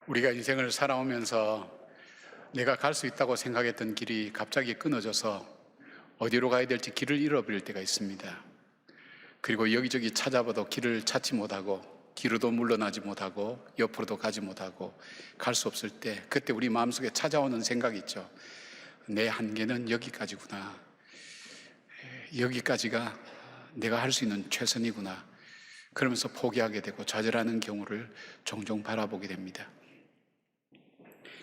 우리가 인생을 살아오면서 내가 갈 수 있다고 생각했던 길이 갑자기 끊어져서 어디로 가야 될지 길을 잃어버릴 때가 있습니다. 그리고 여기저기 찾아봐도 길을 찾지 못하고 뒤로도 물러나지 못하고 옆으로도 가지 못하고 갈 수 없을 때, 그때 우리 마음속에 찾아오는 생각이 있죠. 내 한계는 여기까지구나. 여기까지가 내가 할 수 있는 최선이구나. 그러면서 포기하게 되고 좌절하는 경우를 종종 바라보게 됩니다.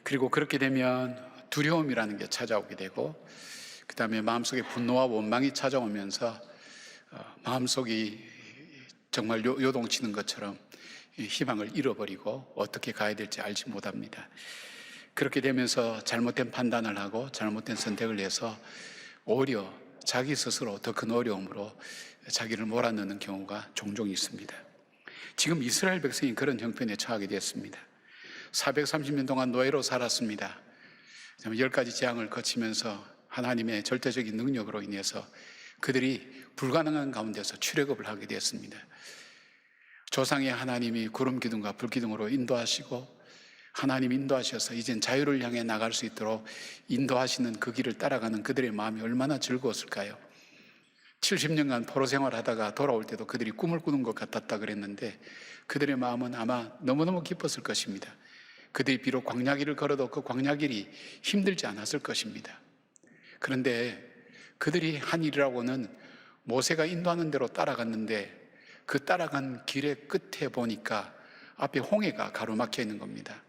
그리고 그렇게 되면 두려움이라는 게 찾아오게 되고, 그 다음에 마음속에 분노와 원망이 찾아오면서 마음속이 정말 요동치는 것처럼 희망을 잃어버리고 어떻게 가야 될지 알지 못합니다. 그렇게 되면서 잘못된 판단을 하고 잘못된 선택을 해서 오히려 자기 스스로 더 큰 어려움으로 자기를 몰아넣는 경우가 종종 있습니다. 지금 이스라엘 백성이 그런 형편에 처하게 됐습니다. 430년 동안 노예로 살았습니다. 10가지 재앙을 거치면서 하나님의 절대적인 능력으로 인해서 그들이 불가능한 가운데서 출애굽을 하게 되었습니다. 조상의 하나님이 구름 기둥과 불 기둥으로 인도하시고, 하나님 인도하셔서 이젠 자유를 향해 나갈 수 있도록 인도하시는 그 길을 따라가는 그들의 마음이 얼마나 즐거웠을까요? 70년간 포로 생활하다가 돌아올 때도 그들이 꿈을 꾸는 것 같았다 그랬는데, 그들의 마음은 아마 너무너무 기뻤을 것입니다. 그들이 비록 광야길을 걸어도 그 광야길이 힘들지 않았을 것입니다. 그런데 그들이 한 일이라고는 모세가 인도하는 대로 따라갔는데, 그 따라간 길의 끝에 보니까 앞에 홍해가 가로막혀 있는 겁니다.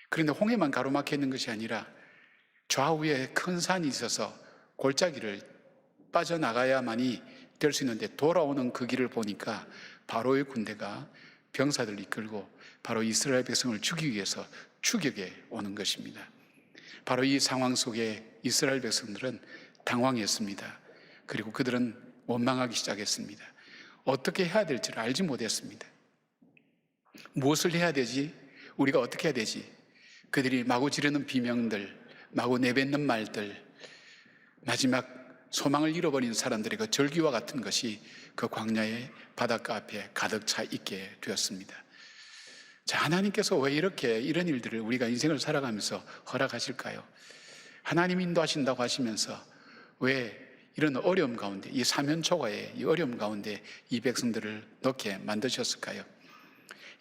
그런데 홍해만 가로막혀 있는 것이 아니라 좌우에 큰 산이 있어서 골짜기를 빠져나가야만이 될 수 있는데, 돌아오는 그 길을 보니까 바로의 군대가 병사들을 이끌고 바로 이스라엘 백성을 죽이기 위해서 추격에 오는 것입니다. 바로 이 상황 속에 이스라엘 백성들은 당황했습니다. 그리고 그들은 원망하기 시작했습니다. 어떻게 해야 될지를 알지 못했습니다. 무엇을 해야 되지? 우리가 어떻게 해야 되지? 그들이 마구 지르는 비명들, 마구 내뱉는 말들, 마지막 소망을 잃어버린 사람들의 그 절규와 같은 것이 그 광야의 바닷가 앞에 가득 차 있게 되었습니다. 자, 하나님께서 왜 이런 일들을 우리가 인생을 살아가면서 허락하실까요? 하나님 인도하신다고 하시면서 왜 이런 어려움 가운데, 이 사면초가의 이 어려움 가운데 이 백성들을 넣게 만드셨을까요?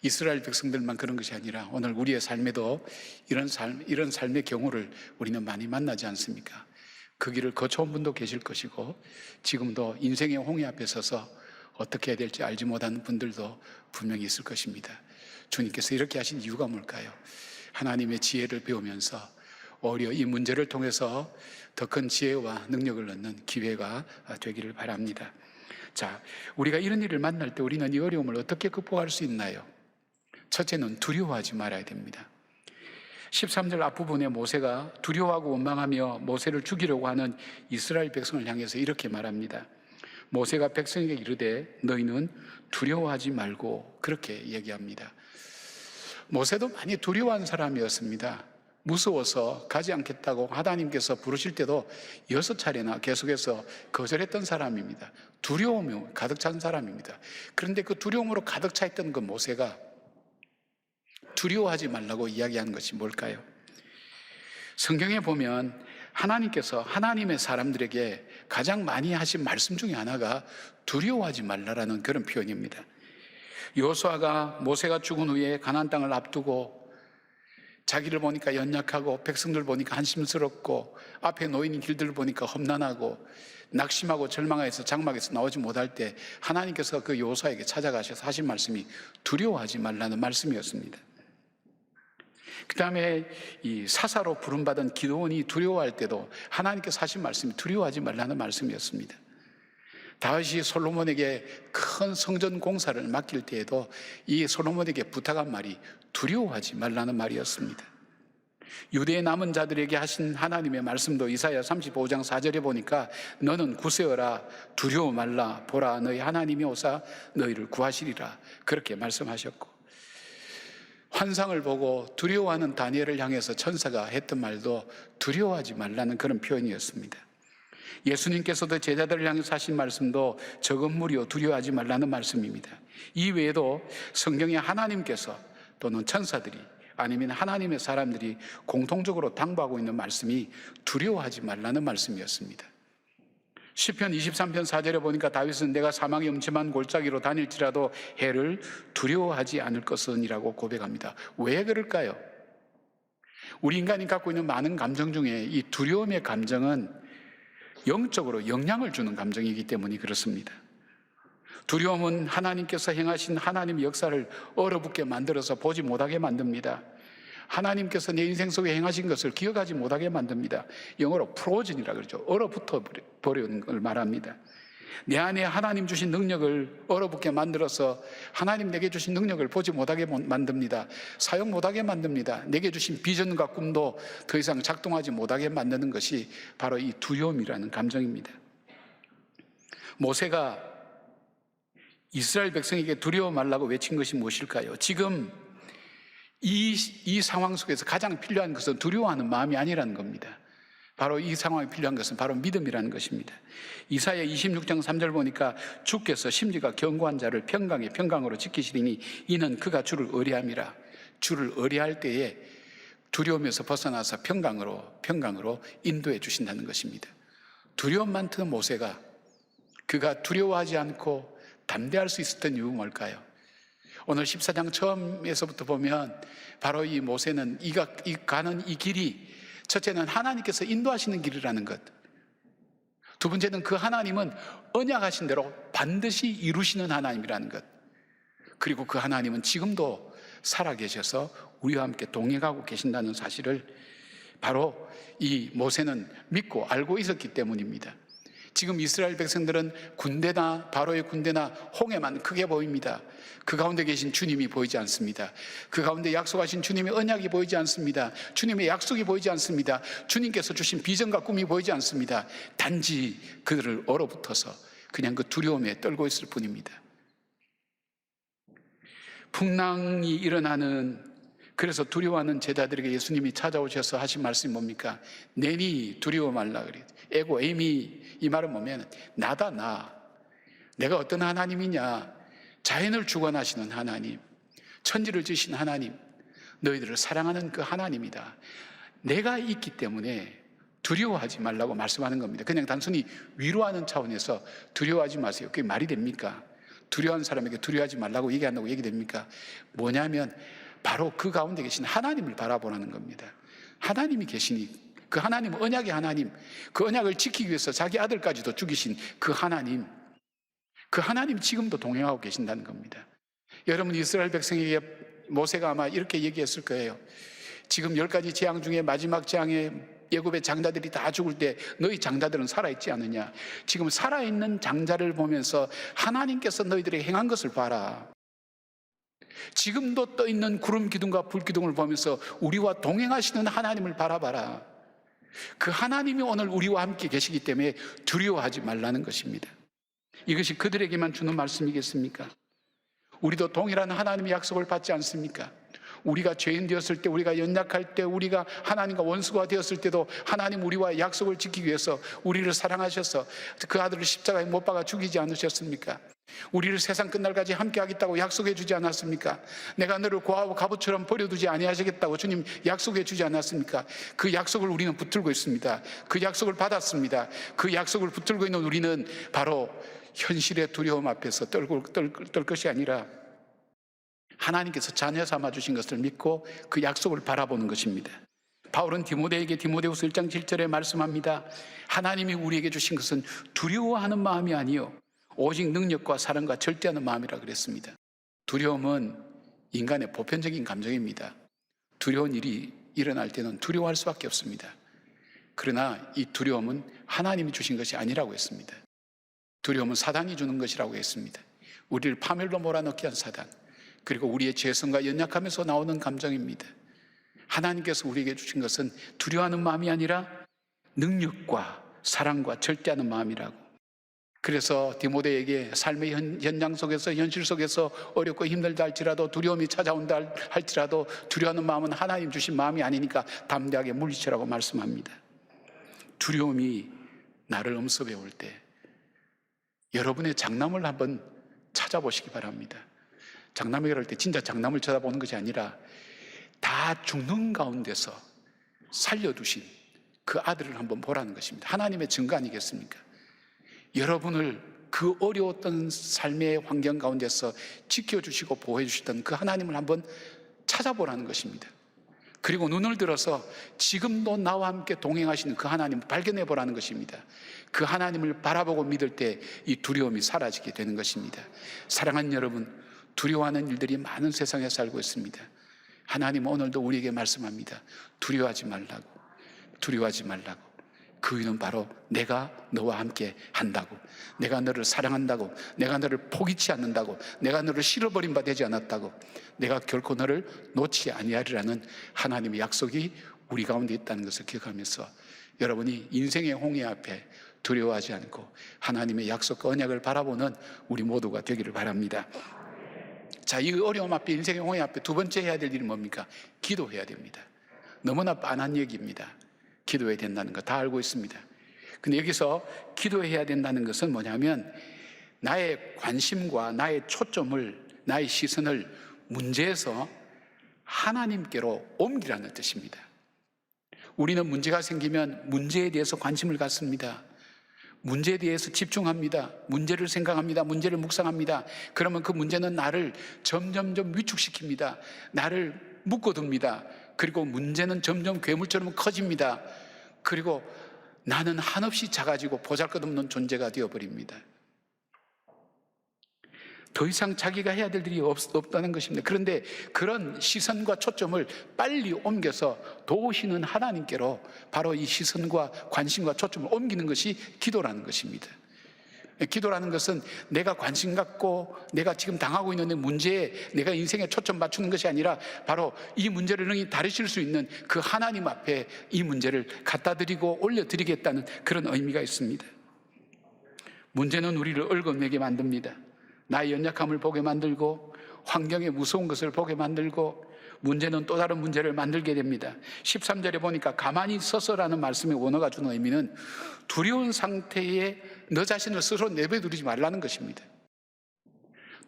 이스라엘 백성들만 그런 것이 아니라 오늘 우리의 삶에도 이런 삶의 경우를 우리는 많이 만나지 않습니까? 그 길을 거쳐온 분도 계실 것이고, 지금도 인생의 홍해 앞에 서서 어떻게 해야 될지 알지 못하는 분들도 분명히 있을 것입니다. 주님께서 이렇게 하신 이유가 뭘까요? 하나님의 지혜를 배우면서 오히려 이 문제를 통해서 더 큰 지혜와 능력을 얻는 기회가 되기를 바랍니다. 자, 우리가 이런 일을 만날 때 우리는 이 어려움을 어떻게 극복할 수 있나요? 첫째는 두려워하지 말아야 됩니다. 13절 앞부분에 모세가 두려워하고 원망하며 모세를 죽이려고 하는 이스라엘 백성을 향해서 이렇게 말합니다. 모세가 백성에게 이르되 너희는 두려워하지 말고, 그렇게 얘기합니다. 모세도 많이 두려워한 사람이었습니다. 무서워서 가지 않겠다고 하나님께서 부르실 때도 6차례나 계속해서 거절했던 사람입니다. 두려움이 가득 찬 사람입니다. 그런데 그 두려움으로 가득 차 있던 그 모세가 두려워하지 말라고 이야기하는 것이 뭘까요? 성경에 보면 하나님께서 하나님의 사람들에게 가장 많이 하신 말씀 중에 하나가 두려워하지 말라라는 그런 표현입니다. 여호수아가 모세가 죽은 후에 가나안 땅을 앞두고 자기를 보니까 연약하고 백성들 보니까 한심스럽고 앞에 놓인 길들을 보니까 험난하고 낙심하고 절망해서 장막에서 나오지 못할 때 하나님께서 그 여호수아에게 찾아가셔서 하신 말씀이 두려워하지 말라는 말씀이었습니다. 그 다음에 이 사사로 부름받은 기드온이 두려워할 때도 하나님께서 하신 말씀이 두려워하지 말라는 말씀이었습니다. 다윗이 솔로몬에게 큰 성전 공사를 맡길 때에도 이 솔로몬에게 부탁한 말이 두려워하지 말라는 말이었습니다. 유대의 남은 자들에게 하신 하나님의 말씀도 이사야 35장 4절에 보니까 너는 굳세어라 두려워 말라 보라 너희 하나님이 오사 너희를 구하시리라, 그렇게 말씀하셨고, 환상을 보고 두려워하는 다니엘을 향해서 천사가 했던 말도 두려워하지 말라는 그런 표현이었습니다. 예수님께서도 제자들을 향해서 하신 말씀도 적은 무리여 두려워하지 말라는 말씀입니다. 이 외에도 성경에 하나님께서 또는 천사들이 아니면 하나님의 사람들이 공통적으로 당부하고 있는 말씀이 두려워하지 말라는 말씀이었습니다. 시편 23편 4절에 보니까 다윗은 내가 사망의 음침한 골짜기로 다닐지라도 해를 두려워하지 않을 것은이라고 고백합니다. 왜 그럴까요? 우리 인간이 갖고 있는 많은 감정 중에 이 두려움의 감정은 영적으로 영향을 주는 감정이기 때문에 그렇습니다. 두려움은 하나님께서 행하신 하나님의 역사를 얼어붙게 만들어서 보지 못하게 만듭니다. 하나님께서 내 인생 속에 행하신 것을 기억하지 못하게 만듭니다. 영어로 프로즌이라고 그러죠. 얼어붙어 버리는 걸 말합니다. 내 안에 하나님 주신 능력을 얼어붙게 만들어서 하나님 내게 주신 능력을 보지 못하게 만듭니다. 사용 못하게 만듭니다. 내게 주신 비전과 꿈도 더 이상 작동하지 못하게 만드는 것이 바로 이 두려움이라는 감정입니다. 모세가 이스라엘 백성에게 두려워 말라고 외친 것이 무엇일까요? 지금 이 상황 속에서 가장 필요한 것은 두려워하는 마음이 아니라는 겁니다. 바로 이 상황에 필요한 것은 바로 믿음이라는 것입니다. 이사야 26장 3절 보니까 주께서 심지가 견고한 자를 평강에 평강으로 지키시리니 이는 그가 주를 의뢰함이라. 주를 의뢰할 때에 두려움에서 벗어나서 평강으로 인도해 주신다는 것입니다. 두려움 많던 모세가 그가 두려워하지 않고 담대할 수 있었던 이유가 뭘까요? 오늘 14장 처음에서부터 보면 바로 이 모세는 가는 이 길이 첫째는 하나님께서 인도하시는 길이라는 것, 두 번째는 그 하나님은 언약하신 대로 반드시 이루시는 하나님이라는 것, 그리고 그 하나님은 지금도 살아계셔서 우리와 함께 동행하고 계신다는 사실을 바로 이 모세는 믿고 알고 있었기 때문입니다. 지금 이스라엘 백성들은 군대나 바로의 군대나 홍해만 크게 보입니다. 그 가운데 계신 주님이 보이지 않습니다. 그 가운데 약속하신 주님의 언약이 보이지 않습니다. 주님의 약속이 보이지 않습니다. 주님께서 주신 비전과 꿈이 보이지 않습니다. 단지 그들을 얼어붙어서 그냥 그 두려움에 떨고 있을 뿐입니다. 풍랑이 일어나는, 그래서 두려워하는 제자들에게 예수님이 찾아오셔서 하신 말씀이 뭡니까? 내니 두려워 말라 그래요. 에고 에이미, 이 말은 뭐냐면 나다, 나. 내가 어떤 하나님이냐? 자연을 주관하시는 하나님, 천지를 지으신 하나님, 너희들을 사랑하는 그 하나님이다. 내가 있기 때문에 두려워하지 말라고 말씀하는 겁니다. 그냥 단순히 위로하는 차원에서 두려워하지 마세요. 그게 말이 됩니까? 두려워하는 사람에게 두려워하지 말라고 얘기한다고 얘기됩니까? 뭐냐면 바로 그 가운데 계신 하나님을 바라보라는 겁니다. 하나님이 계시니, 그 하나님은 언약의 하나님, 그 언약을 지키기 위해서 자기 아들까지도 죽이신 그 하나님, 그 하나님이 지금도 동행하고 계신다는 겁니다. 여러분, 이스라엘 백성에게 모세가 아마 이렇게 얘기했을 거예요. 지금 10가지 재앙 중에 마지막 재앙에 애굽의 장자들이 다 죽을 때 너희 장자들은 살아있지 않느냐? 지금 살아있는 장자를 보면서 하나님께서 너희들에게 행한 것을 봐라. 지금도 떠있는 구름 기둥과 불 기둥을 보면서 우리와 동행하시는 하나님을 바라봐라. 그 하나님이 오늘 우리와 함께 계시기 때문에 두려워하지 말라는 것입니다. 이것이 그들에게만 주는 말씀이겠습니까? 우리도 동일한 하나님의 약속을 받지 않습니까? 우리가 죄인 되었을 때, 우리가 연약할 때, 우리가 하나님과 원수가 되었을 때도 하나님 우리와 약속을 지키기 위해서 우리를 사랑하셔서 그 아들을 십자가에 못 박아 죽이지 않으셨습니까? 우리를 세상 끝날까지 함께 하겠다고 약속해 주지 않았습니까? 내가 너를 고아와 갑옷처럼 버려두지 아니하시겠다고 주님 약속해 주지 않았습니까? 그 약속을 우리는 붙들고 있습니다. 그 약속을 받았습니다. 그 약속을 붙들고 있는 우리는 바로 현실의 두려움 앞에서 떨 것이 아니라 하나님께서 자녀 삼아 주신 것을 믿고 그 약속을 바라보는 것입니다. 바울은 디모데에게 디모데후서 1장 7절에 말씀합니다. 하나님이 우리에게 주신 것은 두려워하는 마음이 아니요 오직 능력과 사랑과 절대하는 마음이라 그랬습니다. 두려움은 인간의 보편적인 감정입니다. 두려운 일이 일어날 때는 두려워할 수밖에 없습니다. 그러나 이 두려움은 하나님이 주신 것이 아니라고 했습니다. 두려움은 사단이 주는 것이라고 했습니다. 우리를 파멸로 몰아넣게 한 사단, 그리고 우리의 죄성과 연약함에서 나오는 감정입니다. 하나님께서 우리에게 주신 것은 두려워하는 마음이 아니라 능력과 사랑과 절대하는 마음이라고. 그래서 디모데에게 삶의 현장 속에서, 현실 속에서 어렵고 힘들다 할지라도, 두려움이 찾아온다 할지라도 두려워하는 마음은 하나님 주신 마음이 아니니까 담대하게 물리치라고 말씀합니다. 두려움이 나를 엄습해 올 때 여러분의 장남을 한번 찾아보시기 바랍니다. 장남을 할 때 진짜 장남을 쳐다보는 것이 아니라 다 죽는 가운데서 살려두신 그 아들을 한번 보라는 것입니다. 하나님의 증거 아니겠습니까? 여러분을 그 어려웠던 삶의 환경 가운데서 지켜주시고 보호해주시던 그 하나님을 한번 찾아보라는 것입니다. 그리고 눈을 들어서 지금도 나와 함께 동행하시는 그 하나님을 발견해 보라는 것입니다. 그 하나님을 바라보고 믿을 때 이 두려움이 사라지게 되는 것입니다. 사랑하는 여러분, 두려워하는 일들이 많은 세상에 살고 있습니다. 하나님은 오늘도 우리에게 말씀합니다. 두려워하지 말라고, 두려워하지 말라고. 그 이유는 바로 내가 너와 함께 한다고, 내가 너를 사랑한다고, 내가 너를 포기치 않는다고, 내가 너를 실어버린 바 되지 않았다고, 내가 결코 너를 놓지 아니하리라는 하나님의 약속이 우리 가운데 있다는 것을 기억하면서 여러분이 인생의 홍해 앞에 두려워하지 않고 하나님의 약속과 언약을 바라보는 우리 모두가 되기를 바랍니다. 자, 이 어려움 앞에, 인생의 홍해 앞에 두 번째 해야 될 일은 뭡니까? 기도해야 됩니다. 너무나 뻔한 얘기입니다. 기도해야 된다는 거 다 알고 있습니다. 근데 여기서 기도해야 된다는 것은 뭐냐면 나의 관심과 나의 초점을, 나의 시선을 문제에서 하나님께로 옮기라는 뜻입니다. 우리는 문제가 생기면 문제에 대해서 관심을 갖습니다. 문제에 대해서 집중합니다. 문제를 생각합니다. 문제를 묵상합니다. 그러면 그 문제는 나를 점점점 위축시킵니다. 나를 묶어둡니다. 그리고 문제는 점점 괴물처럼 커집니다. 그리고 나는 한없이 작아지고 보잘것없는 존재가 되어버립니다. 더 이상 자기가 해야 될 일이 없다는 것입니다. 그런데 그런 시선과 초점을 빨리 옮겨서 도우시는 하나님께로 바로 이 시선과 관심과 초점을 옮기는 것이 기도라는 것입니다. 기도라는 것은 내가 관심 갖고 내가 지금 당하고 있는 문제에 내가 인생에 초점 맞추는 것이 아니라 바로 이 문제를 능히 다루실 수 있는 그 하나님 앞에 이 문제를 갖다 드리고 올려드리겠다는 그런 의미가 있습니다. 문제는 우리를 얽어내게 만듭니다. 나의 연약함을 보게 만들고 환경의 무서운 것을 보게 만들고 문제는 또 다른 문제를 만들게 됩니다. 13절에 보니까 가만히 서서라는 말씀의 원어가 주는 의미는 두려운 상태에 너 자신을 스스로 내버려두지 말라는 것입니다.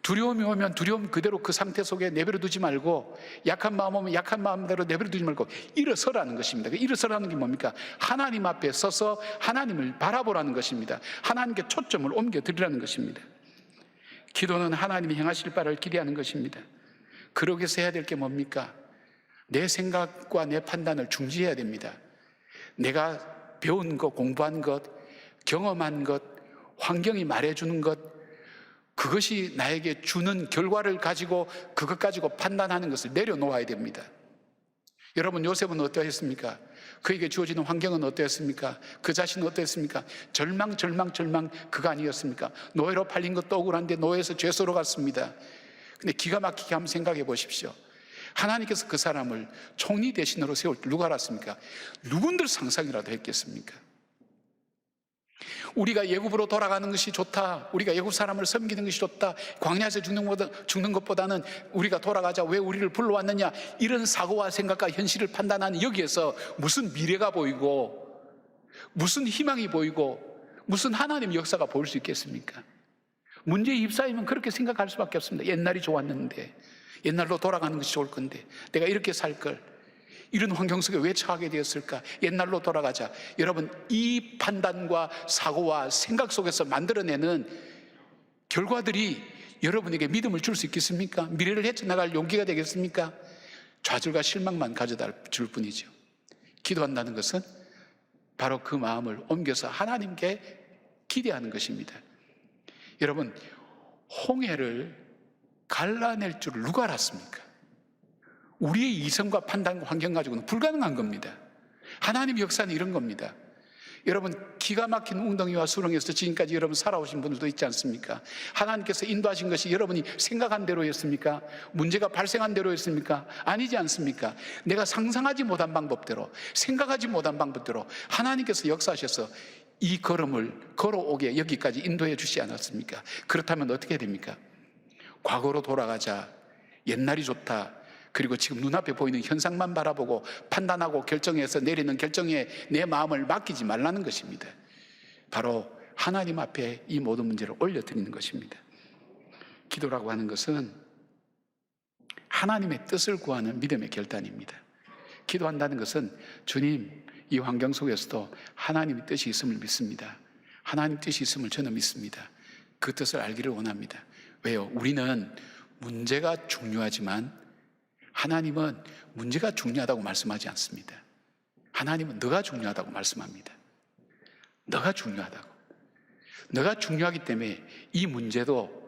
두려움이 오면 두려움 그대로 그 상태 속에 내버려두지 말고 약한 마음 오면 약한 마음대로 내버려두지 말고 일어서라는 것입니다. 일어서라는 게 뭡니까? 하나님 앞에 서서 하나님을 바라보라는 것입니다. 하나님께 초점을 옮겨드리라는 것입니다. 기도는 하나님이 행하실 바를 기대하는 것입니다. 그러기 위해서 해야 될 게 뭡니까? 내 생각과 내 판단을 중지해야 됩니다. 내가 배운 것, 공부한 것, 경험한 것, 환경이 말해주는 것, 그것이 나에게 주는 결과를 가지고 그것 가지고 판단하는 것을 내려놓아야 됩니다. 여러분, 요셉은 어떠했습니까? 그에게 주어지는 환경은 어떠했습니까? 그 자신은 어떠했습니까? 절망 그가 아니었습니까? 노예로 팔린 것도 억울한데 노예에서 죄수로 갔습니다. 근데 기가 막히게 한번 생각해 보십시오. 하나님께서 그 사람을 총리 대신으로 세울 때 누가 알았습니까? 누군들 상상이라도 했겠습니까? 우리가 예굽으로 돌아가는 것이 좋다, 우리가 예굽 사람을 섬기는 것이 좋다, 광야에서 죽는 것보다는 우리가 돌아가자, 왜 우리를 불러왔느냐, 이런 사고와 생각과 현실을 판단하는 여기에서 무슨 미래가 보이고 무슨 희망이 보이고 무슨 하나님의 역사가 보일 수 있겠습니까? 문제에 휩싸이면 그렇게 생각할 수밖에 없습니다. 옛날이 좋았는데, 옛날로 돌아가는 것이 좋을 건데, 내가 이렇게 살 걸, 이런 환경 속에 왜 처하게 되었을까? 옛날로 돌아가자. 여러분, 이 판단과 사고와 생각 속에서 만들어내는 결과들이 여러분에게 믿음을 줄 수 있겠습니까? 미래를 헤쳐나갈 용기가 되겠습니까? 좌절과 실망만 가져다 줄 뿐이죠. 기도한다는 것은 바로 그 마음을 옮겨서 하나님께 기대하는 것입니다. 여러분, 홍해를 갈라낼 줄 누가 알았습니까? 우리의 이성과 판단과 환경 가지고는 불가능한 겁니다. 하나님의 역사는 이런 겁니다. 여러분, 기가 막힌 웅덩이와 수렁에서 지금까지 여러분 살아오신 분들도 있지 않습니까? 하나님께서 인도하신 것이 여러분이 생각한 대로였습니까? 문제가 발생한 대로였습니까? 아니지 않습니까? 내가 상상하지 못한 방법대로, 생각하지 못한 방법대로 하나님께서 역사하셔서 이 걸음을 걸어오게 여기까지 인도해 주시지 않았습니까? 그렇다면 어떻게 됩니까? 과거로 돌아가자, 옛날이 좋다, 그리고 지금 눈앞에 보이는 현상만 바라보고 판단하고 결정해서 내리는 결정에 내 마음을 맡기지 말라는 것입니다. 바로 하나님 앞에 이 모든 문제를 올려드리는 것입니다. 기도라고 하는 것은 하나님의 뜻을 구하는 믿음의 결단입니다. 기도한다는 것은 주님, 이 환경 속에서도 하나님의 뜻이 있음을 믿습니다. 하나님 뜻이 있음을 저는 믿습니다. 그 뜻을 알기를 원합니다. 왜요? 우리는 문제가 중요하지만 하나님은 문제가 중요하다고 말씀하지 않습니다. 하나님은 너가 중요하다고 말씀합니다. 너가 중요하다고. 너가 중요하기 때문에 이 문제도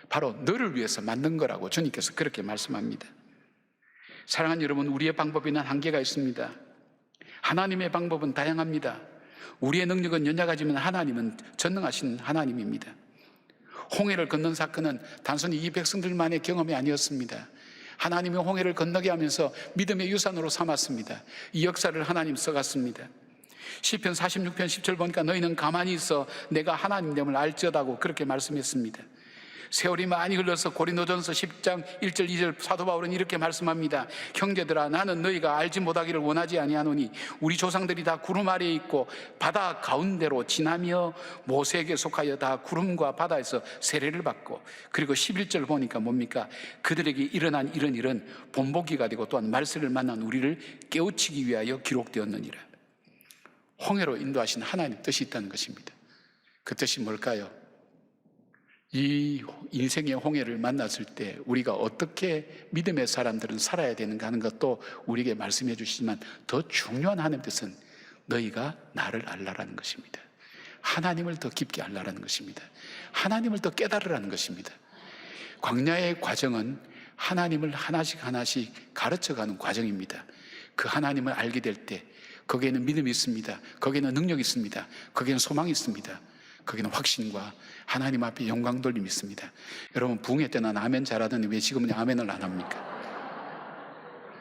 바로 너를 위해서 만든 거라고 주님께서 그렇게 말씀합니다. 사랑하는 여러분, 우리의 방법에는 한계가 있습니다. 하나님의 방법은 다양합니다. 우리의 능력은 연약하지만 하나님은 전능하신 하나님입니다. 홍해를 건넌 사건은 단순히 이 백성들만의 경험이 아니었습니다. 하나님이 홍해를 건너게 하면서 믿음의 유산으로 삼았습니다. 이 역사를 하나님 써갔습니다. 시편 46편 10절 보니까 너희는 가만히 있어 내가 하나님됨을 알지어다고 그렇게 말씀했습니다. 세월이 많이 흘러서 고린도전서 10장 1절 2절 사도 바울은 이렇게 말씀합니다. 형제들아, 나는 너희가 알지 못하기를 원하지 아니하노니 우리 조상들이 다 구름 아래에 있고 바다 가운데로 지나며 모세에게 속하여 다 구름과 바다에서 세례를 받고, 그리고 11절 보니까 뭡니까? 그들에게 일어난 이런 일은 본보기가 되고 또한 말세를 만난 우리를 깨우치기 위하여 기록되었느니라. 홍해로 인도하신 하나님의 뜻이 있다는 것입니다. 그 뜻이 뭘까요? 이 인생의 홍해를 만났을 때 우리가 어떻게 믿음의 사람들은 살아야 되는가 하는 것도 우리에게 말씀해 주시지만 더 중요한 하나님의 뜻은 너희가 나를 알라라는 것입니다. 하나님을 더 깊게 알라라는 것입니다. 하나님을 더 깨달으라는 것입니다. 광야의 과정은 하나님을 하나씩 하나씩 가르쳐가는 과정입니다. 그 하나님을 알게 될 때 거기에는 믿음이 있습니다. 거기에는 능력이 있습니다. 거기에는 소망이 있습니다. 거기는 확신과 하나님 앞에 영광 돌림이 있습니다. 여러분, 부흥회 때는 아멘 잘하더니 왜 지금은 아멘을 안 합니까?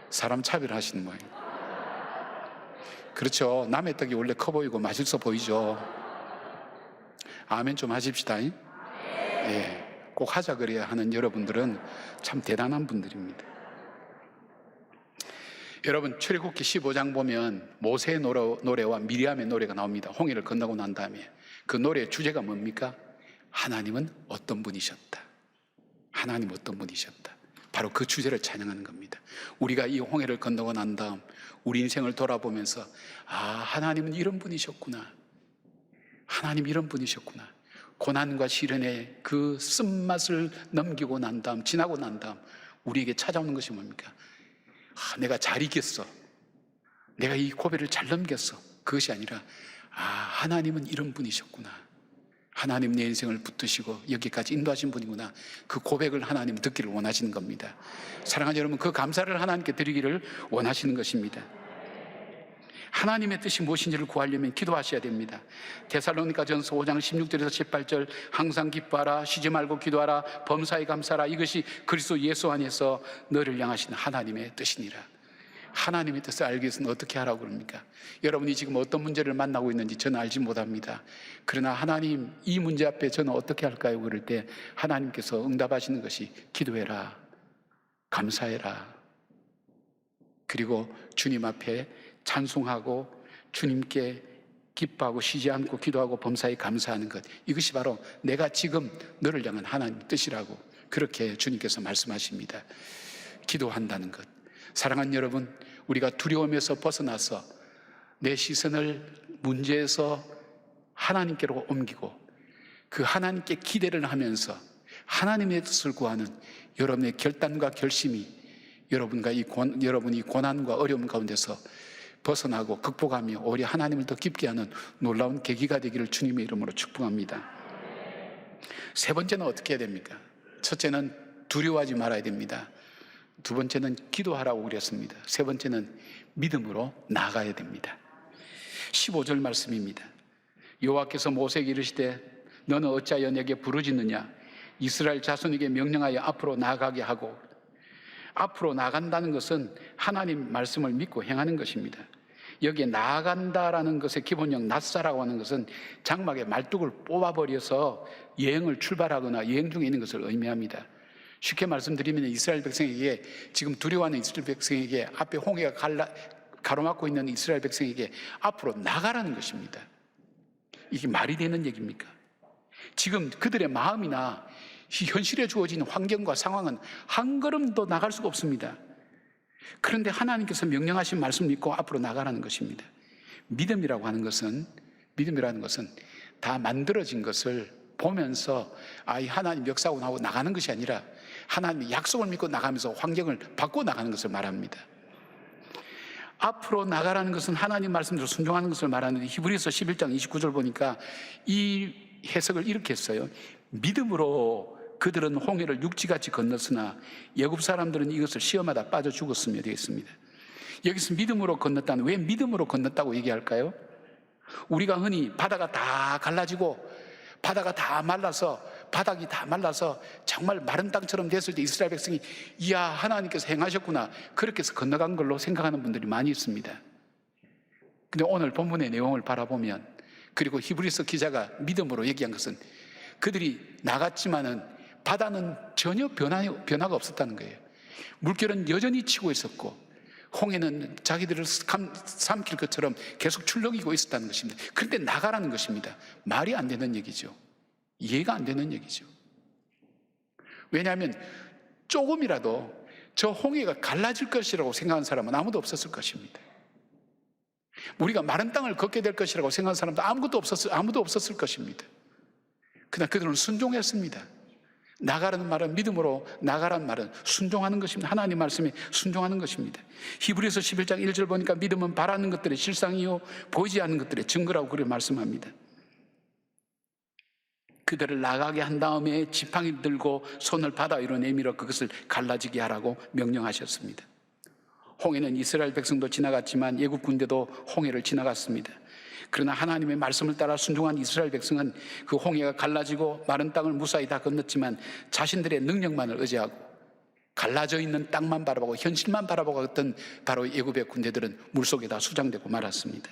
사람 차별하시는 모양. 그렇죠. 남의 떡이 원래 커 보이고 맛있어 보이죠. 아멘 좀 하십시다. 예, 꼭 하자 그래야 하는 여러분들은 참 대단한 분들입니다. 여러분, 출애굽기 15장 보면 모세의 노래와 미리암의 노래가 나옵니다. 홍해를 건너고 난 다음에 그 노래의 주제가 뭡니까? 하나님은 어떤 분이셨다. 하나님 어떤 분이셨다. 바로 그 주제를 찬양하는 겁니다. 우리가 이 홍해를 건너고 난 다음 우리 인생을 돌아보면서 하나님은 이런 분이셨구나. 하나님 이런 분이셨구나. 고난과 시련의 그 쓴맛을 넘기고 난 다음, 지나고 난 다음 우리에게 찾아오는 것이 뭡니까? 내가 잘 이겼어. 내가 이 고비를 잘 넘겼어. 그것이 아니라 하나님은 이런 분이셨구나. 하나님 내 인생을 붙드시고 여기까지 인도하신 분이구나. 그 고백을 하나님 듣기를 원하시는 겁니다. 사랑하는 여러분, 그 감사를 하나님께 드리기를 원하시는 것입니다. 하나님의 뜻이 무엇인지를 구하려면 기도하셔야 됩니다. 데살로니가전서 5장 16절에서 18절 항상 기뻐하라, 쉬지 말고 기도하라, 범사에 감사하라. 이것이 그리스도 예수 안에서 너를 향하신 하나님의 뜻이니라. 하나님의 뜻을 알기 위해서는 어떻게 하라고 그럽니까? 여러분이 지금 어떤 문제를 만나고 있는지 저는 알지 못합니다. 그러나 하나님, 이 문제 앞에 저는 어떻게 할까요? 그럴 때 하나님께서 응답하시는 것이 기도해라, 감사해라, 그리고 주님 앞에 찬송하고 주님께 기뻐하고 쉬지 않고 기도하고 범사에 감사하는 것, 이것이 바로 내가 지금 너를 향한 하나님의 뜻이라고 그렇게 주님께서 말씀하십니다. 기도한다는 것. 사랑하는 여러분, 우리가 두려움에서 벗어나서 내 시선을 문제에서 하나님께로 옮기고 그 하나님께 기대를 하면서 하나님의 뜻을 구하는 여러분의 결단과 결심이 여러분이 고난과 어려움 가운데서 벗어나고 극복하며 오히려 하나님을 더 깊게 하는 놀라운 계기가 되기를 주님의 이름으로 축복합니다. 세 번째는 어떻게 해야 됩니까? 첫째는 두려워하지 말아야 됩니다. 두 번째는 기도하라고 그랬습니다. 세 번째는 믿음으로 나아가야 됩니다. 15절 말씀입니다. 여호와께서 모세에게 이르시되 너는 어찌하여 내게 부르짖느냐? 이스라엘 자손에게 명령하여 앞으로 나아가게 하고, 앞으로 나간다는 것은 하나님 말씀을 믿고 행하는 것입니다. 여기에 나아간다라는 것의 기본형 낫사라고 하는 것은 장막에 말뚝을 뽑아버려서 여행을 출발하거나 여행 중에 있는 것을 의미합니다. 쉽게 말씀드리면 이스라엘 백성에게, 지금 두려워하는 이스라엘 백성에게, 앞에 홍해가 가로막고 있는 이스라엘 백성에게 앞으로 나가라는 것입니다. 이게 말이 되는 얘기입니까? 지금 그들의 마음이나 현실에 주어진 환경과 상황은 한 걸음도 나갈 수가 없습니다. 그런데 하나님께서 명령하신 말씀을 믿고 앞으로 나가라는 것입니다. 믿음이라고 하는 것은 다 만들어진 것을 보면서 하나님 역사하고 나오고 나가는 것이 아니라 하나님의 약속을 믿고 나가면서 환경을 바꿔 나가는 것을 말합니다. 앞으로 나가라는 것은 하나님 말씀대로 순종하는 것을 말하는데, 히브리서 11장 29절 보니까 이 해석을 이렇게 했어요. 믿음으로 그들은 홍해를 육지같이 건넜으나 애굽 사람들은 이것을 시험하다 빠져 죽었으며 되겠습니다. 여기서 믿음으로 건넜다는, 왜 믿음으로 건넜다고 얘기할까요? 우리가 흔히 바다가 다 갈라지고 바다가 다 말라서, 바닥이 다 말라서 정말 마른 땅처럼 됐을 때 이스라엘 백성이 이야 하나님께서 행하셨구나, 그렇게 해서 건너간 걸로 생각하는 분들이 많이 있습니다. 근데 오늘 본문의 내용을 바라보면, 그리고 히브리서 기자가 믿음으로 얘기한 것은 그들이 나갔지만은 바다는 전혀 변화가 없었다는 거예요. 물결은 여전히 치고 있었고 홍해는 자기들을 삼킬 것처럼 계속 출렁이고 있었다는 것입니다. 그런데 나가라는 것입니다. 말이 안 되는 얘기죠. 이해가 안 되는 얘기죠. 왜냐하면 조금이라도 저 홍해가 갈라질 것이라고 생각하는 사람은 아무도 없었을 것입니다. 우리가 마른 땅을 걷게 될 것이라고 생각하는 사람도 아무도 없었을 것입니다. 그러나 그들은 순종했습니다. 나가라는 말은, 믿음으로 나가라는 말은 순종하는 것입니다. 하나님 말씀에 순종하는 것입니다. 히브리서 11장 1절 보니까 믿음은 바라는 것들의 실상이요 보이지 않는 것들의 증거라고 그렇게 말씀합니다. 그들을 나가게 한 다음에 지팡이를 들고 손을 바다 위로 내밀어 그것을 갈라지게 하라고 명령하셨습니다. 홍해는 이스라엘 백성도 지나갔지만 애굽 군대도 홍해를 지나갔습니다. 그러나 하나님의 말씀을 따라 순종한 이스라엘 백성은 그 홍해가 갈라지고 마른 땅을 무사히 다 건넜지만 자신들의 능력만을 의지하고 갈라져 있는 땅만 바라보고 현실만 바라보고 있던 바로 애굽의 군대들은 물속에 다 수장되고 말았습니다.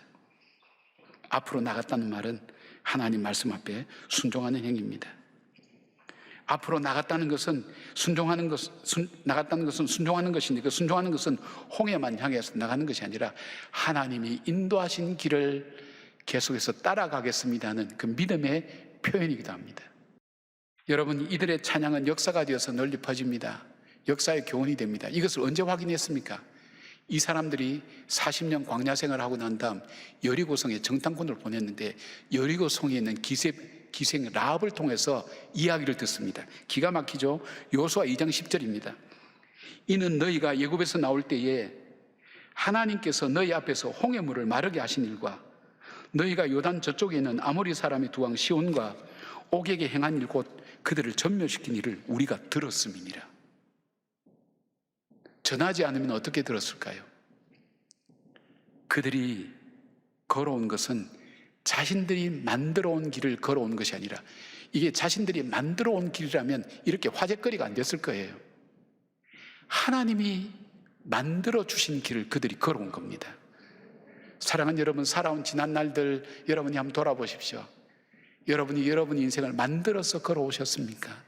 앞으로 나갔다는 말은 하나님 말씀 앞에 순종하는 행위입니다. 앞으로 나갔다는 것은 순종하는 것인데, 그 순종하는 것은 홍해만 향해서 나가는 것이 아니라 하나님이 인도하신 길을 계속해서 따라가겠습니다 하는 그 믿음의 표현이기도 합니다. 여러분, 이들의 찬양은 역사가 되어서 널리 퍼집니다. 역사의 교훈이 됩니다. 이것을 언제 확인했습니까? 이 사람들이 40년 광야 생활을 하고 난 다음 여리고성에 정탐꾼을 보냈는데, 여리고성에 있는 기생 라합을 통해서 이야기를 듣습니다. 기가 막히죠? 여호수아 2장 10절입니다. 이는 너희가 애굽에서 나올 때에 하나님께서 너희 앞에서 홍해물을 마르게 하신 일과 너희가 요단 저쪽에 있는 아모리 사람의 두 왕 시온과 옥에게 행한 일 곧 그들을 전멸시킨 일을 우리가 들었음이니라. 전하지 않으면 어떻게 들었을까요? 그들이 걸어온 것은 자신들이 만들어 온 길을 걸어온 것이 아니라, 이게 자신들이 만들어 온 길이라면 이렇게 화제거리가 안 됐을 거예요. 하나님이 만들어 주신 길을 그들이 걸어온 겁니다. 사랑하는 여러분, 살아온 지난 날들 여러분이 한번 돌아보십시오. 여러분이 여러분 인생을 만들어서 걸어오셨습니까?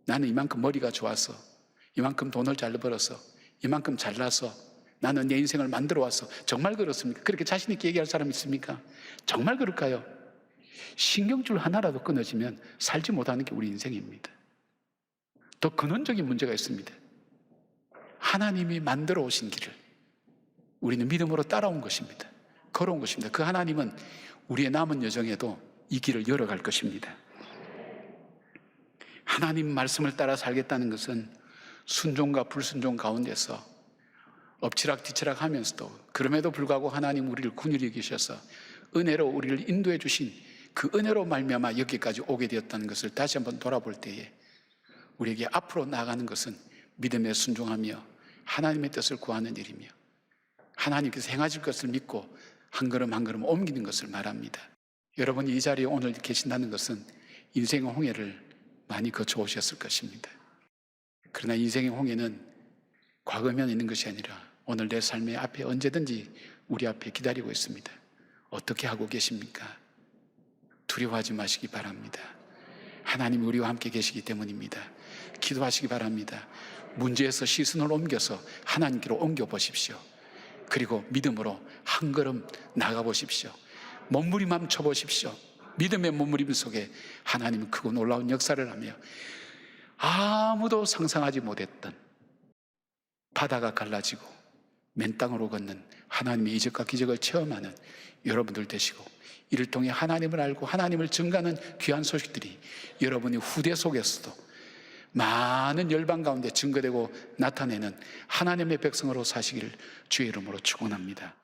나는 이만큼 머리가 좋아서, 이만큼 돈을 잘 벌어서, 이만큼 잘나서 나는 내 인생을 만들어 왔어. 정말 그렇습니까? 그렇게 자신 있게 얘기할 사람 있습니까? 정말 그럴까요? 신경줄 하나라도 끊어지면 살지 못하는 게 우리 인생입니다. 더 근원적인 문제가 있습니다. 하나님이 만들어 오신 길을 우리는 믿음으로 따라온 것입니다. 걸어온 것입니다. 그 하나님은 우리의 남은 여정에도 이 길을 열어갈 것입니다. 하나님 말씀을 따라 살겠다는 것은 순종과 불순종 가운데서 엎치락뒤치락 하면서도, 그럼에도 불구하고 하나님 우리를 긍휼히 여기셔서 은혜로 우리를 인도해 주신 그 은혜로 말미암아 여기까지 오게 되었다는 것을 다시 한번 돌아볼 때에 우리에게 앞으로 나아가는 것은 믿음에 순종하며 하나님의 뜻을 구하는 일이며 하나님께서 행하실 것을 믿고 한 걸음 한 걸음 옮기는 것을 말합니다. 여러분이 이 자리에 오늘 계신다는 것은 인생의 홍해를 많이 거쳐오셨을 것입니다. 그러나 인생의 홍해는 과거면 있는 것이 아니라 오늘 내 삶의 앞에 언제든지 우리 앞에 기다리고 있습니다. 어떻게 하고 계십니까? 두려워하지 마시기 바랍니다. 하나님이 우리와 함께 계시기 때문입니다. 기도하시기 바랍니다. 문제에서 시선을 옮겨서 하나님께로 옮겨보십시오. 그리고 믿음으로 한 걸음 나가보십시오. 몸부림함 쳐보십시오. 믿음의 몸부림 속에 하나님은 크고 놀라운 역사를 하며 아무도 상상하지 못했던 바다가 갈라지고 맨 땅으로 걷는 하나님의 이적과 기적을 체험하는 여러분들 되시고, 이를 통해 하나님을 알고 하나님을 증거하는 귀한 소식들이 여러분의 후대 속에서도 많은 열방 가운데 증거되고 나타내는 하나님의 백성으로 사시기를 주의 이름으로 축원합니다.